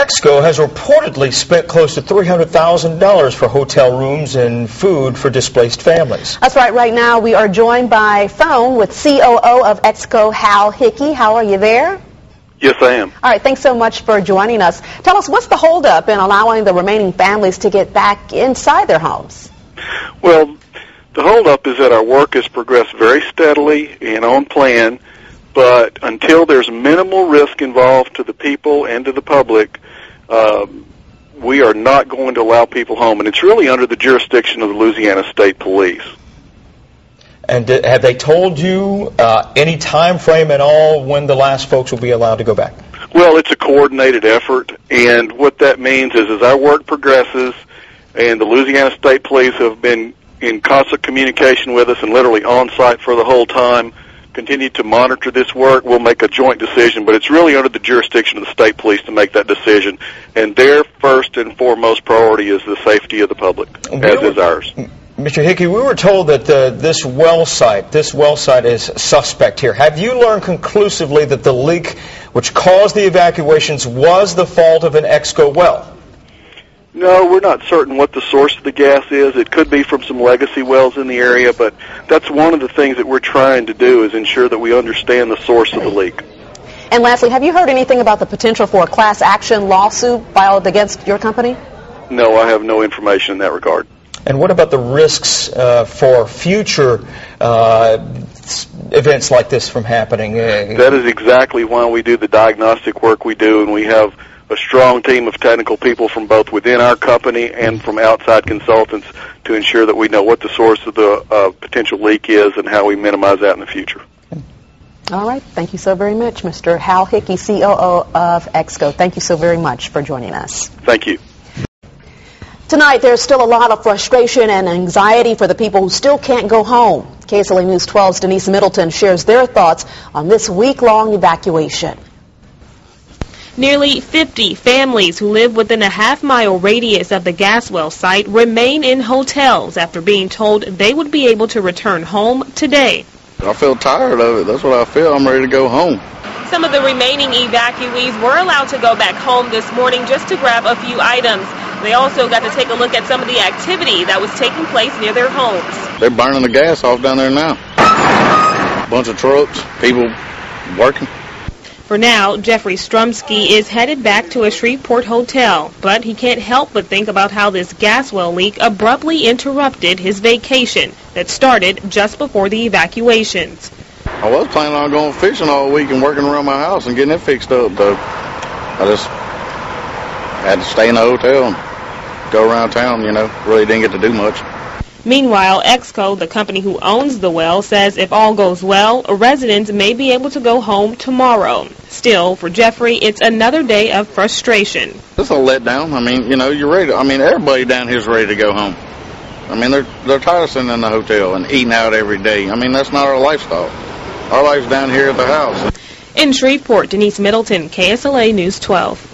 Exco has reportedly spent close to $300,000 for hotel rooms and food for displaced families. That's right. Right now we are joined by phone with COO of Exco, Hal Hickey. Hal, are you there? Yes, I am. All right, thanks so much for joining us. Tell us, what's the holdup in allowing the remaining families to get back inside their homes? Well, the holdup is that our work has progressed very steadily and on plan, but until there's minimal risk involved to the people and to the public, we are not going to allow people home, and it's really under the jurisdiction of the Louisiana State Police. And have they told you any time frame at all when the last folks will be allowed to go back? Well, it's a coordinated effort, and what that means is as our work progresses, and the Louisiana State Police have been in constant communication with us and literally on site for the whole time, continue to monitor this work, we'll make a joint decision, but it's really under the jurisdiction of the state police to make that decision, and their first and foremost priority is the safety of the public, as is ours. Mr. Hickey, we were told that this well site is suspect here. Have you learned conclusively that the leak which caused the evacuations was the fault of an Exco well? No, we're not certain what the source of the gas is. It could be from some legacy wells in the area, but that's one of the things that we're trying to do is ensure that we understand the source of the leak. And lastly, have you heard anything about the potential for a class action lawsuit filed against your company? No, I have no information in that regard. And what about the risks for future events like this from happening? That is exactly why we do the diagnostic work we do, and we have a strong team of technical people from both within our company and from outside consultants to ensure that we know what the source of the potential leak is and how we minimize that in the future. All right. Thank you so very much, Mr. Hal Hickey, COO of Exco. Thank you so very much for joining us. Thank you. Tonight, there's still a lot of frustration and anxiety for the people who still can't go home. KSLA News 12's Denise Middleton shares their thoughts on this week-long evacuation. Nearly 50 families who live within a half-mile radius of the gas well site remain in hotels after being told they would be able to return home today. I feel tired of it. That's what I feel. I'm ready to go home. Some of the remaining evacuees were allowed to go back home this morning just to grab a few items. They also got to take a look at some of the activity that was taking place near their homes. They're burning the gas off down there now. A bunch of trucks, people working. For now, Jeffrey Strumsky is headed back to a Shreveport hotel, but he can't help but think about how this gas well leak abruptly interrupted his vacation that started just before the evacuations. I was planning on going fishing all week and working around my house and getting it fixed up, though. I just had to stay in the hotel and go around town, you know. Really didn't get to do much. Meanwhile, Exco, the company who owns the well, says if all goes well, residents may be able to go home tomorrow. Still, for Jeffrey, it's another day of frustration. It's a letdown. I mean, you know, you're ready to, everybody down here is ready to go home. I mean, they're tired of sitting in the hotel and eating out every day. I mean, that's not our lifestyle. Our life's down here at the house. In Shreveport, Denise Middleton, KSLA News 12.